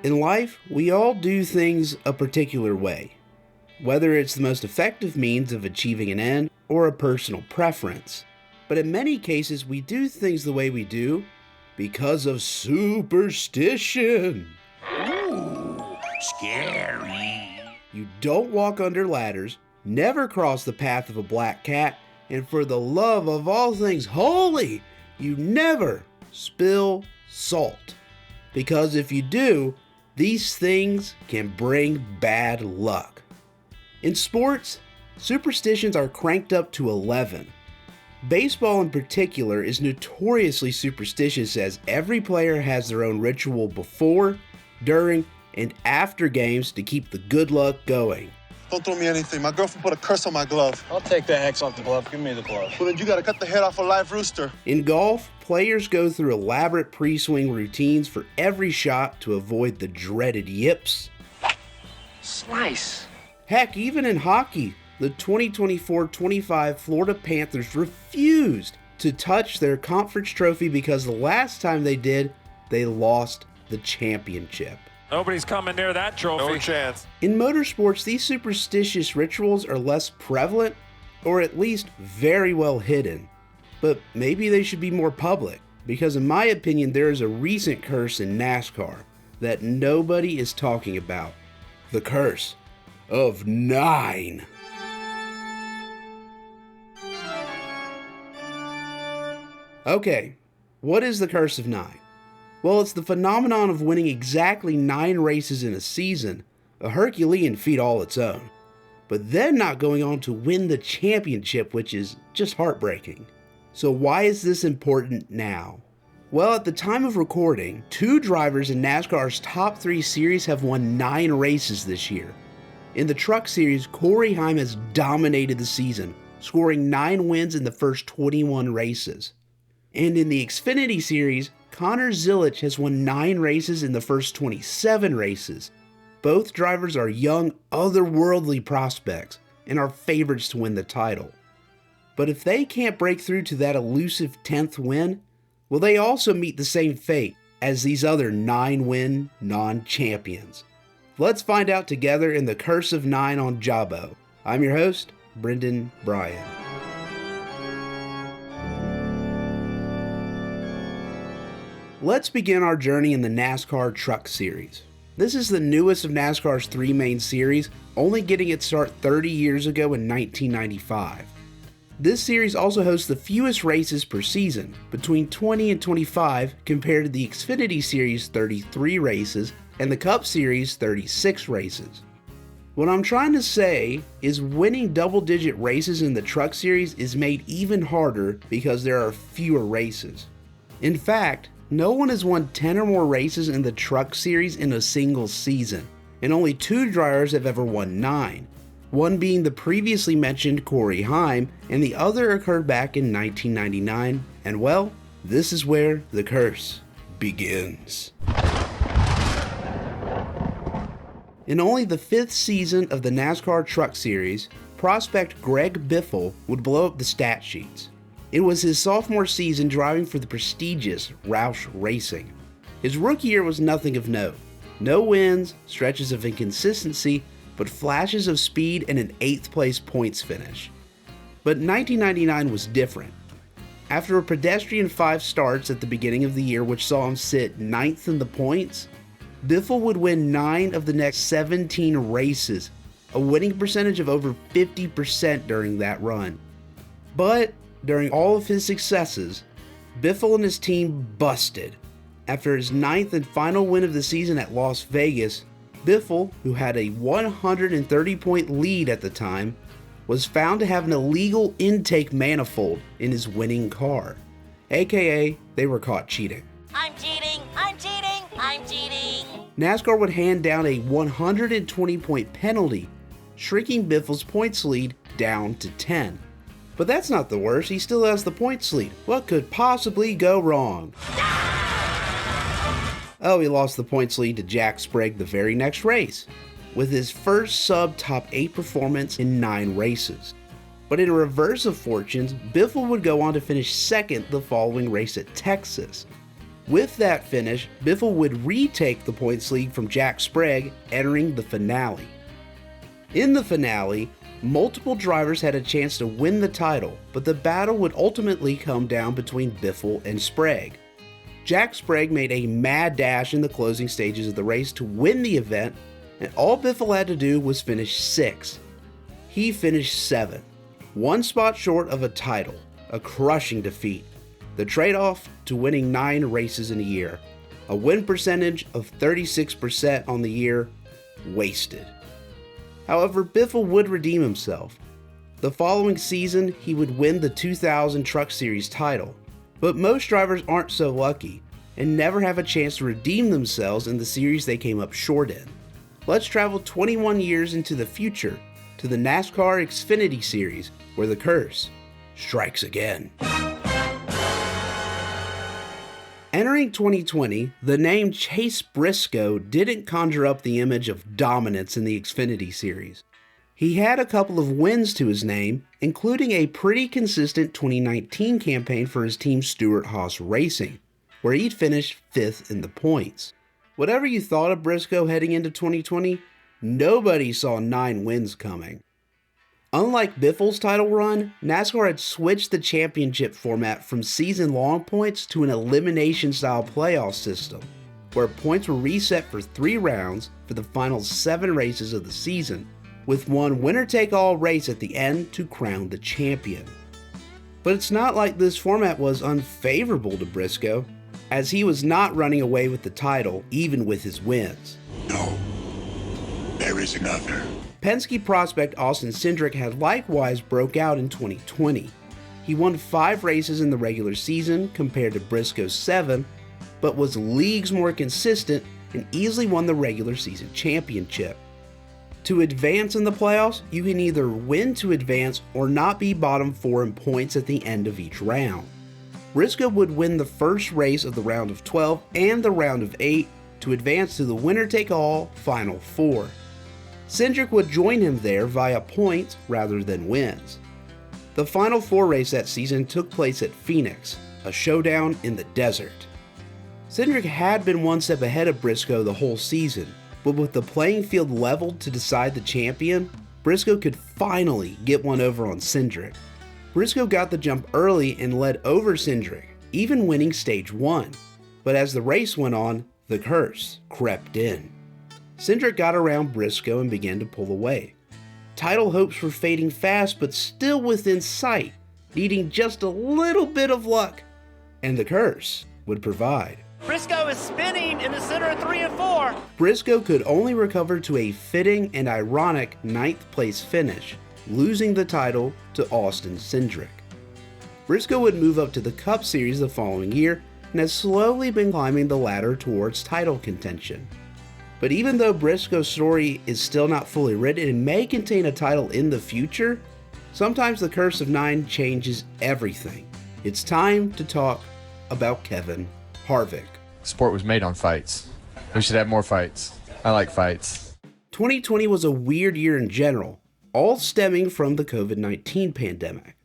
In life, we all do things a particular way, whether it's the most effective means of achieving an end or a personal preference. But in many cases, we do things the way we do because of superstition. Ooh, scary. You don't walk under ladders, never cross the path of a black cat, and for the love of all things holy, you never spill salt. Because if you do, these things can bring bad luck. In sports, superstitions are cranked up to 11. Baseball in particular is notoriously superstitious, as every player has their own ritual before, during, and after games to keep the good luck going. Don't throw me anything. My girlfriend put a curse on my glove. I'll take the hex off the glove. Give me the glove. Well, then you gotta cut the head off a live rooster. In golf, players go through elaborate pre-swing routines for every shot to avoid the dreaded yips. Slice. Heck, even in hockey, the 2024-25 Florida Panthers refused to touch their conference trophy because the last time they did, they lost the championship. Nobody's coming near that trophy. No chance. In motorsports, these superstitious rituals are less prevalent, or at least very well hidden. But maybe they should be more public, because in my opinion there is a recent curse in NASCAR that nobody is talking about. The curse of 9. Okay, what is the curse of 9? Well, it's the phenomenon of winning exactly 9 races in a season, a Herculean feat all its own, but then not going on to win the championship, which is just heartbreaking. So why is this important now? Well, at the time of recording, 2 drivers in NASCAR's top 3 series have won 9 races this year. In the Truck Series, Corey Heim has dominated the season, scoring 9 wins in the first 21 races. And in the Xfinity Series, Connor Zilisch has won 9 races in the first 27 races. Both drivers are young, otherworldly prospects and are favorites to win the title. But if they can't break through to that elusive 10th win, will they also meet the same fate as these other 9-win non-champions? Let's find out together in The Curse of 9 on Jabo. I'm your host, Brendan Bryan. Let's begin our journey in the NASCAR Truck Series. This is the newest of NASCAR's 3 main series, only getting its start 30 years ago in 1995. This series also hosts the fewest races per season, between 20 and 25 compared to the Xfinity Series' 33 races and the Cup Series' 36 races. What I'm trying to say is winning double-digit races in the Truck Series is made even harder because there are fewer races. In fact, no one has won 10 or more races in the Truck Series in a single season, and only 2 drivers have ever won 9, one being the previously mentioned Corey Heim, and the other occurred back in 1999, and well, this is where the curse begins. In only the 5th season of the NASCAR Truck Series, prospect Greg Biffle would blow up the stat sheets. It was his sophomore season driving for the prestigious Roush Racing. His rookie year was nothing of note. No wins, stretches of inconsistency, but flashes of speed and an 8th place points finish. But 1999 was different. After a pedestrian 5 starts at the beginning of the year, which saw him sit 9th in the points, Biffle would win 9 of the next 17 races, a winning percentage of over 50% during that run. But during all of his successes, Biffle and his team busted. After his 9th and final win of the season at Las Vegas, Biffle, who had a 130-point lead at the time, was found to have an illegal intake manifold in his winning car. AKA, they were caught cheating. I'm cheating! I'm cheating! I'm cheating! NASCAR would hand down a 120-point penalty, shrinking Biffle's points lead down to 10. But that's not the worst, he still has the points lead. What could possibly go wrong? Oh, he lost the points lead to Jack Sprague the very next race, with his first sub-top 8 performance in 9 races. But in a reverse of fortunes, Biffle would go on to finish 2nd the following race at Texas. With that finish, Biffle would retake the points lead from Jack Sprague, entering the finale. In the finale, multiple drivers had a chance to win the title, but the battle would ultimately come down between Biffle and Sprague. Jack Sprague made a mad dash in the closing stages of the race to win the event, and all Biffle had to do was finish 6th. He finished 7th, one spot short of a title, a crushing defeat. The trade-off to winning 9 races in a year, a win percentage of 36% on the year, wasted. However, Biffle would redeem himself. The following season, he would win the 2000 Truck Series title, but most drivers aren't so lucky and never have a chance to redeem themselves in the series they came up short in. Let's travel 21 years into the future to the NASCAR Xfinity Series, where the curse strikes again. Entering 2020, the name Chase Briscoe didn't conjure up the image of dominance in the Xfinity Series. He had a couple of wins to his name, including a pretty consistent 2019 campaign for his team Stewart-Haas Racing, where he'd finished 5th in the points. Whatever you thought of Briscoe heading into 2020, nobody saw 9 wins coming. Unlike Biffle's title run, NASCAR had switched the championship format from season-long points to an elimination-style playoff system, where points were reset for 3 rounds for the final 7 races of the season, with one winner-take-all race at the end to crown the champion. But it's not like this format was unfavorable to Briscoe, as he was not running away with the title even with his wins. No, there is another. Penske prospect Austin Cindric had likewise broke out in 2020. He won 5 races in the regular season compared to Briscoe's 7, but was leagues more consistent and easily won the regular season championship. To advance in the playoffs, you can either win to advance or not be bottom 4 in points at the end of each round. Briscoe would win the first race of the round of 12 and the round of 8 to advance to the winner-take-all Final 4. Cindric would join him there via points rather than wins. The Final 4 race that season took place at Phoenix, a showdown in the desert. Cindric had been one step ahead of Briscoe the whole season, but with the playing field leveled to decide the champion, Briscoe could finally get one over on Cindric. Briscoe got the jump early and led over Cindric, even winning stage 1, but as the race went on, the curse crept in. Cindric got around Briscoe and began to pull away. Title hopes were fading fast but still within sight, needing just a little bit of luck, and the curse would provide. Briscoe is spinning in the center of 3 and 4. Briscoe could only recover to a fitting and ironic 9th place finish, losing the title to Austin Cindric. Briscoe would move up to the Cup Series the following year and has slowly been climbing the ladder towards title contention. But even though Briscoe's story is still not fully written and may contain a title in the future, sometimes the curse of 9 changes everything. It's time to talk about Kevin Harvick. Sport was made on fights. We should have more fights. I like fights. 2020 was a weird year in general, all stemming from the COVID-19 pandemic.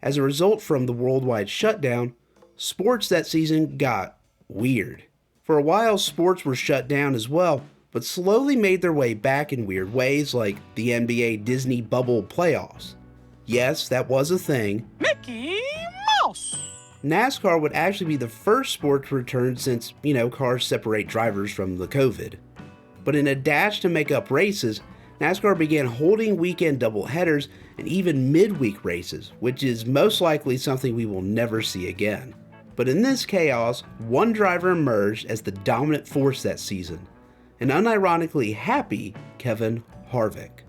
As a result from the worldwide shutdown, sports that season got weird. For a while, sports were shut down as well, but slowly made their way back in weird ways like the NBA Disney Bubble playoffs. Yes, that was a thing. Mickey Mouse. NASCAR would actually be the first sport to return since, cars separate drivers from the COVID. But in a dash to make up races, NASCAR began holding weekend doubleheaders and even midweek races, which is most likely something we will never see again. But in this chaos, one driver emerged as the dominant force that season, an unironically happy Kevin Harvick.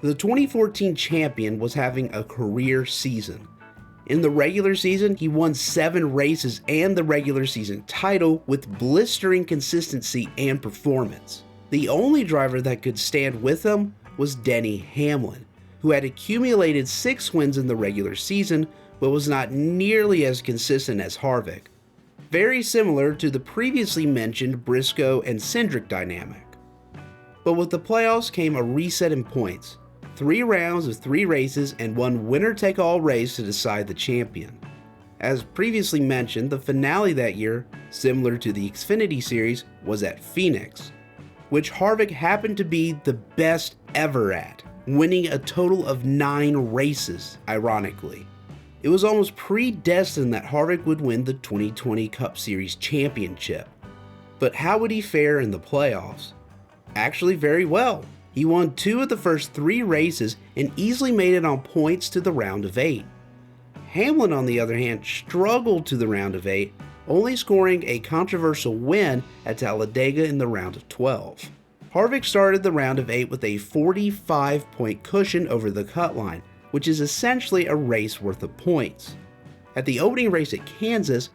The 2014 champion was having a career season. In the regular season, he won 7 races and the regular season title with blistering consistency and performance. The only driver that could stand with him was Denny Hamlin, who had accumulated 6 wins in the regular season but was not nearly as consistent as Harvick. Very similar to the previously mentioned Briscoe and Cindric dynamic. But with the playoffs came a reset in points, 3 rounds of 3 races and one winner-take-all race to decide the champion. As previously mentioned, the finale that year, similar to the Xfinity Series, was at Phoenix, which Harvick happened to be the best ever at, winning a total of 9 races, ironically. It was almost predestined that Harvick would win the 2020 Cup Series championship. But how would he fare in the playoffs? Actually very well. He won 2 of the first 3 races and easily made it on points to the round of 8. Hamlin, on the other hand, struggled to the round of 8, only scoring a controversial win at Talladega in the round of 12. Harvick started the round of 8 with a 45-point cushion over the cut line, which is essentially a race worth of points. At the opening race at Kansas,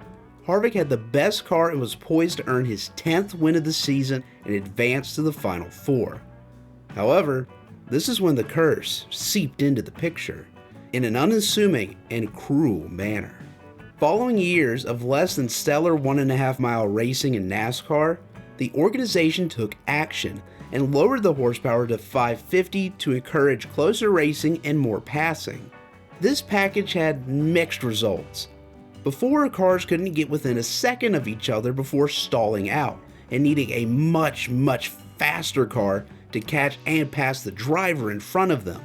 Harvick had the best car and was poised to earn his 10th win of the season and advance to the Final Four. However, this is when the curse seeped into the picture in an unassuming and cruel manner. Following years of less than stellar 1.5 mile racing in NASCAR, the organization took action and lowered the horsepower to 550 to encourage closer racing and more passing. This package had mixed results. Before, cars couldn't get within a second of each other before stalling out and needing a much faster car to catch and pass the driver in front of them.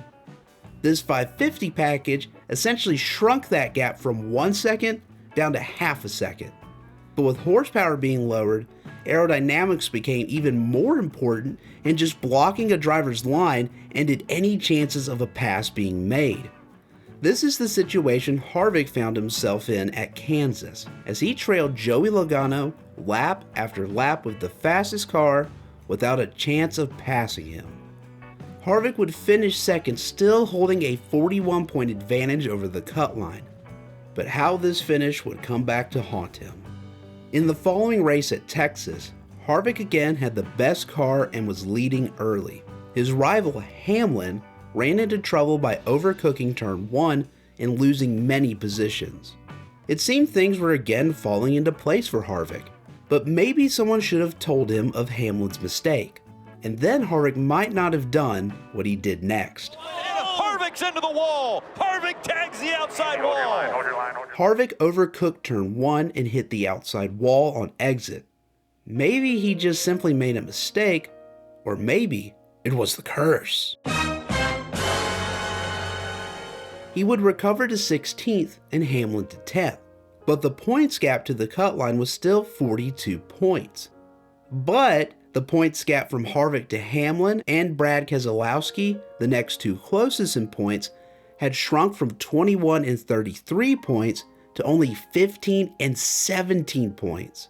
This 550 package essentially shrunk that gap from 1 second down to half a second. But with horsepower being lowered, aerodynamics became even more important, and just blocking a driver's line ended any chances of a pass being made. This is the situation Harvick found himself in at Kansas, as he trailed Joey Logano lap after lap with the fastest car without a chance of passing him. Harvick would finish second, still holding a 41-point advantage over the cut line. But how this finish would come back to haunt him. In the following race at Texas, Harvick again had the best car and was leading early. His rival Hamlin ran into trouble by overcooking turn 1 and losing many positions. It seemed things were again falling into place for Harvick, but maybe someone should have told him of Hamlin's mistake, and then Harvick might not have done what he did next. Harvick's into the wall. Harvick tags the outside wall. Harvick overcooked turn 1 and hit the outside wall on exit. Maybe he just simply made a mistake, or maybe it was the curse. He would recover to 16th and Hamlin to 10th, but the points gap to the cut line was still 42 points. But the points gap from Harvick to Hamlin and Brad Keselowski, the next 2 closest in points, had shrunk from 21 and 33 points to only 15 and 17 points.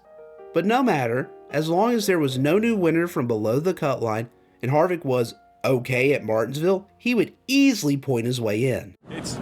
But no matter, as long as there was no new winner from below the cut line and Harvick was okay at Martinsville, he would easily point his way in. It's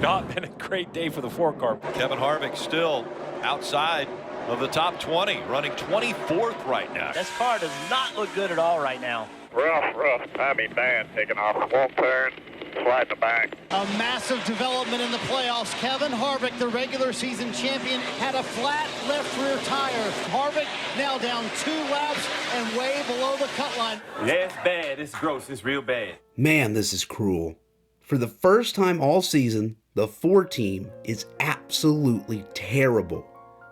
not been a great day for the 4-car. Kevin Harvick still outside of the top 20, running 24th right now. This car does not look good at all right now. Rough timing bad, taking off one turn, sliding the back. A massive development in the playoffs. Kevin Harvick, the regular season champion, had a flat left rear tire. Harvick now down 2 laps and way below the cut line. Yeah, it's bad. It's gross. It's real bad. Man, this is cruel. For the first time all season, the 4 team is absolutely terrible.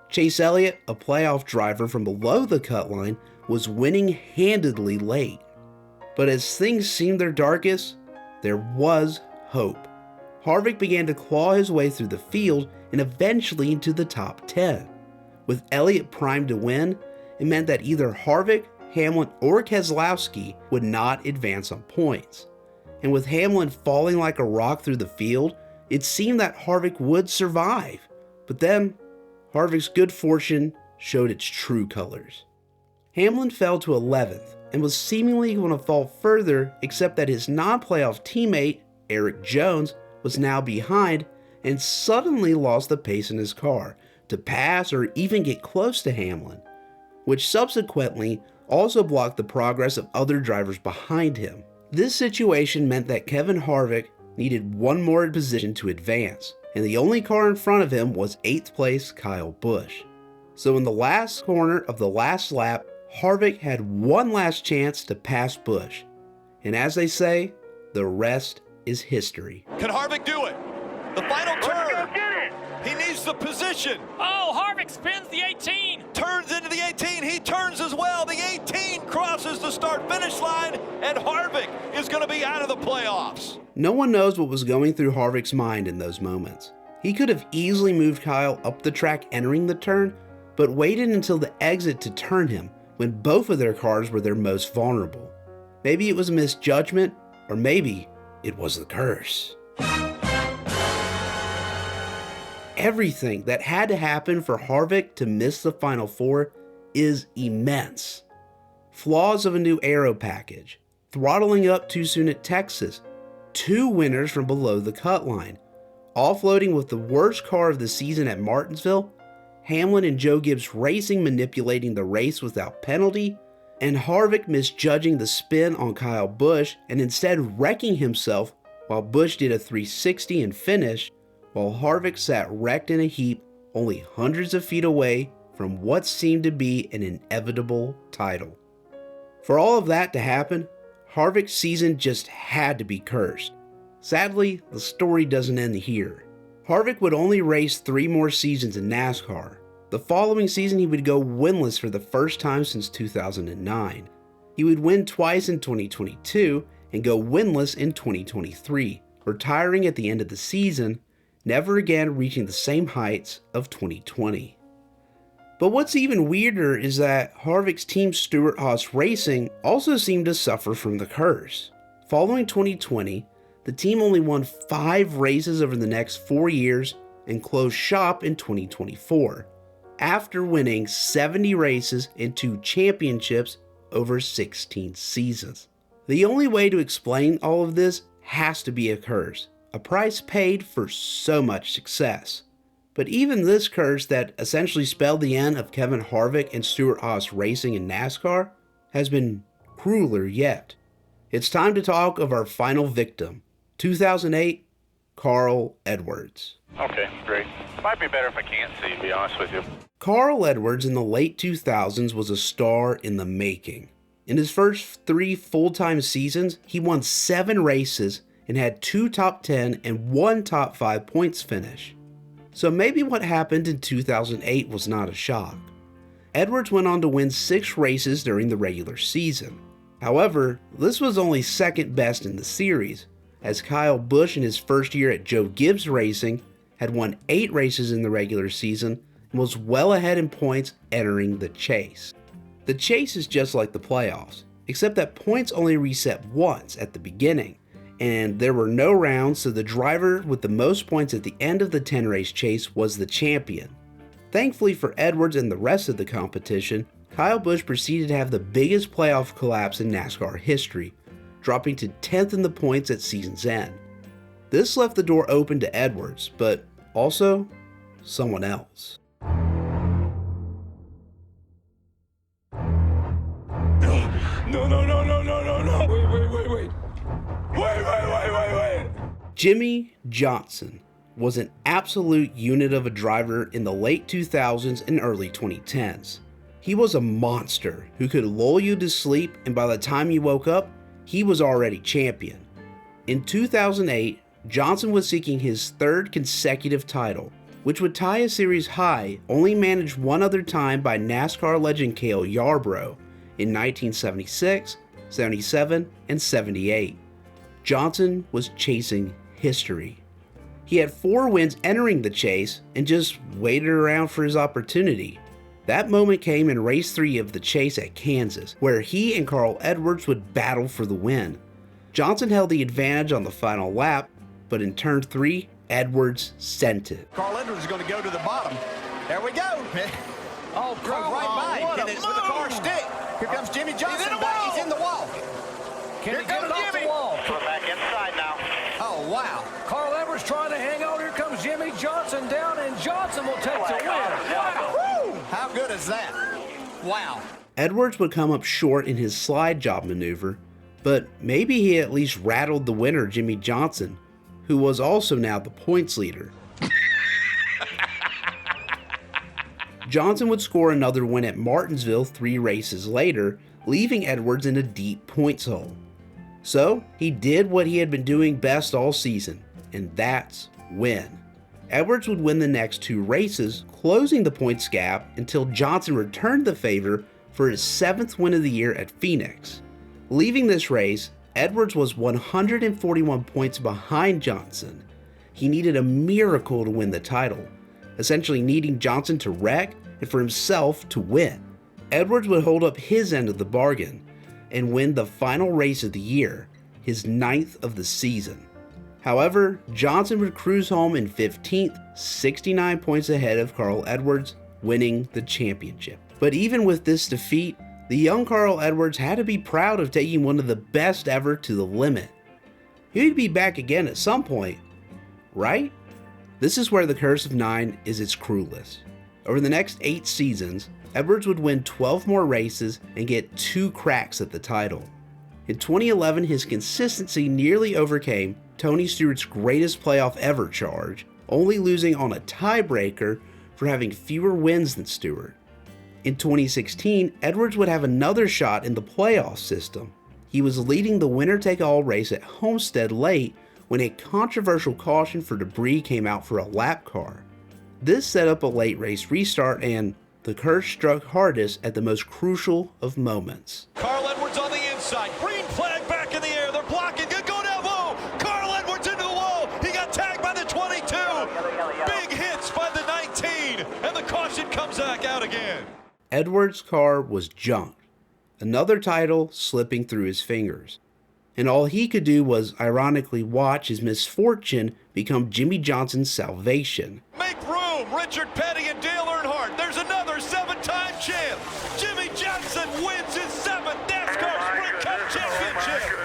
Chase Elliott, a playoff driver from below the cut line, was winning handedly late. But as things seemed their darkest, there was hope. Harvick began to claw his way through the field and eventually into the top 10. With Elliott primed to win, it meant that either Harvick, Hamlin, or Keselowski would not advance on points. And with Hamlin falling like a rock through the field, it seemed that Harvick would survive. But then, Harvick's good fortune showed its true colors. Hamlin fell to 11th and was seemingly going to fall further, except that his non-playoff teammate, Eric Jones, was now behind and suddenly lost the pace in his car to pass or even get close to Hamlin, which subsequently also blocked the progress of other drivers behind him. This situation meant that Kevin Harvick needed one more position to advance, and the only car in front of him was 8th place Kyle Busch. So in the last corner of the last lap, Harvick had one last chance to pass Busch. And as they say, the rest is history. Can Harvick do it? The final turn. He needs the position. Oh, Harvick spins the 18. Turns into the 18. He turns as well. The 18 crosses the start-finish line, and Harvick is going to be out of the playoffs. No one knows what was going through Harvick's mind in those moments. He could have easily moved Kyle up the track entering the turn, but waited until the exit to turn him when both of their cars were their most vulnerable. Maybe it was a misjudgment, or maybe it was the curse. Everything that had to happen for Harvick to miss the Final Four is immense. Flaws of a new aero package, throttling up too soon at Texas, 2 winners from below the cut line, offloading with the worst car of the season at Martinsville, Hamlin and Joe Gibbs Racing manipulating the race without penalty, and Harvick misjudging the spin on Kyle Busch and instead wrecking himself while Busch did a 360 and finished, while Harvick sat wrecked in a heap only hundreds of feet away from what seemed to be an inevitable title. For all of that to happen, Harvick's season just had to be cursed. Sadly, the story doesn't end here. Harvick would only race 3 more seasons in NASCAR. The following season he would go winless for the first time since 2009. He would win twice in 2022 and go winless in 2023, retiring at the end of the season, never again reaching the same heights of 2020. But what's even weirder is that Harvick's team Stewart-Haas Racing also seemed to suffer from the curse. Following 2020, the team only won 5 races over the next 4 years and closed shop in 2024, after winning 70 races and 2 championships over 16 seasons. The only way to explain all of this has to be a curse, a price paid for so much success. But even this curse that essentially spelled the end of Kevin Harvick and Stewart-Haas Racing in NASCAR has been crueler yet. It's time to talk of our final victim, 2008, Carl Edwards. Okay, great. Might be better if I can't see, to be honest with you. Carl Edwards in the late 2000s was a star in the making. In his first 3 full-time seasons, he won 7 races and had 2 top 10 and 1 top 5 points finish. So maybe what happened in 2008 was not a shock. Edwards went on to win 6 races during the regular season. However, this was only second best in the series, as Kyle Busch in his first year at Joe Gibbs Racing had won 8 races in the regular season and was well ahead in points entering the chase. The chase is just like the playoffs, except that points only reset once at the beginning, and there were no rounds, so the driver with the most points at the end of the 10-race chase was the champion. Thankfully for Edwards and the rest of the competition, Kyle Busch proceeded to have the biggest playoff collapse in NASCAR history, dropping to 10th in the points at season's end. This left the door open to Edwards, but also someone else. Wait. Jimmie Johnson was an absolute unit of a driver in the late 2000s and early 2010s. He was a monster who could lull you to sleep, and by the time you woke up, he was already champion. In 2008, Johnson was seeking his 3rd consecutive title, which would tie a series high only managed one other time by NASCAR legend Cale Yarborough in 1976, 77, and 78. Johnson was chasing history. He had 4 wins entering the chase and just waited around for his opportunity. That moment came in race 3 of the chase at Kansas, where he and Carl Edwards would battle for the win. Johnson held the advantage on the final lap, but in turn 3, Edwards sent it. Carl Edwards is going to go to the bottom. There we go. Oh, Carl, right by him. Hit it with a car stick. Here comes Jimmie Johnson back. He's in the wall. Can he get it off the wall? We're back inside now. Oh, wow. Carl Edwards trying to hang on. Here comes Jimmie Johnson down, and Johnson will take the win. Wow. Woo! How good is that? Wow. Edwards would come up short in his slide job maneuver, but maybe he at least rattled the winner, Jimmie Johnson, who was also now the points leader. Johnson would score another win at Martinsville 3 races later, leaving Edwards in a deep points hole. So he did what he had been doing best all season, and that's win. Edwards would win the next 2 races, closing the points gap until Johnson returned the favor for his 7th win of the year at Phoenix. Leaving this race, Edwards was 141 points behind Johnson. He needed a miracle to win the title, essentially needing Johnson to wreck and for himself to win. Edwards would hold up his end of the bargain and win the final race of the year, his 9th of the season. However, Johnson would cruise home in 15th, 69 points ahead of Carl Edwards, winning the championship. But even with this defeat, the young Carl Edwards had to be proud of taking one of the best ever to the limit. He'd be back again at some point, right? This is where the Curse of 9 is its cruelest. Over the next 8 seasons, Edwards would win 12 more races and get 2 cracks at the title. In 2011, his consistency nearly overcame Tony Stewart's greatest playoff ever charge, only losing on a tiebreaker for having fewer wins than Stewart. In 2016, Edwards would have another shot in the playoff system. He was leading the winner-take-all race at Homestead late when a controversial caution for debris came out for a lap car. This set up a late race restart, and the curse struck hardest at the most crucial of moments. Carl Edwards on the inside. Green flag back in the air. They're blocking. Good go down low. Carl Edwards into the wall. He got tagged by the 22. Big hits by the 19. And the caution comes back out again. Edwards' car was junked. Another title slipping through his fingers. And all he could do was ironically watch his misfortune become Jimmy Johnson's salvation. Make room. Richard Petty and Dale Earnhardt. There's another 7-time champ. Jimmy Johnson wins his 7th NASCAR Sprint Cup championship.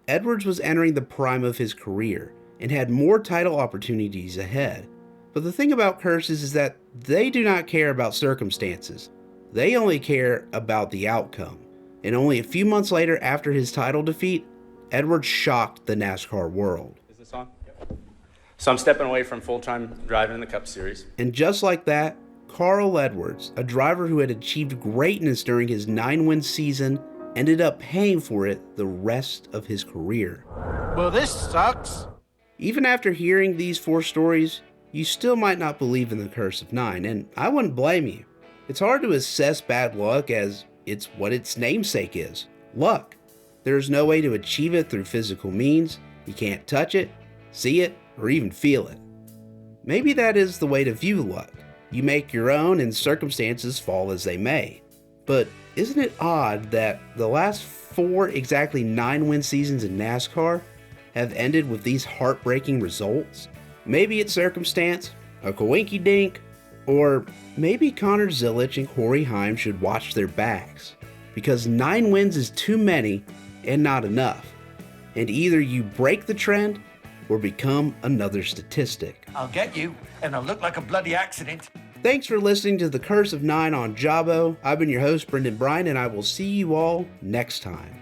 Edwards was entering the prime of his career and had more title opportunities ahead. But the thing about curses is that they do not care about circumstances. They only care about the outcome. And only a few months later, after his title defeat, Edwards shocked the NASCAR world. Is this on? So I'm stepping away from full-time driving in the Cup Series. And just like that, Carl Edwards, a driver who had achieved greatness during his 9-win season, ended up paying for it the rest of his career. Well, this sucks. Even after hearing these 4 stories, you still might not believe in the Curse of 9, and I wouldn't blame you. It's hard to assess bad luck as it's what its namesake is, luck. There's no way to achieve it through physical means. You can't touch it, see it, or even feel it. Maybe that is the way to view luck. You make your own and circumstances fall as they may. But isn't it odd that the last 4 exactly 9-win seasons in NASCAR have ended with these heartbreaking results? Maybe it's circumstance, a coinky-dink, or maybe Connor Zilisch and Corey Heim should watch their backs, because 9 wins is too many and not enough, and either you break the trend or become another statistic. I'll get you, and I'll look like a bloody accident. Thanks for listening to The Curse of 9 on Jabo. I've been your host, Brendan Bryan, and I will see you all next time.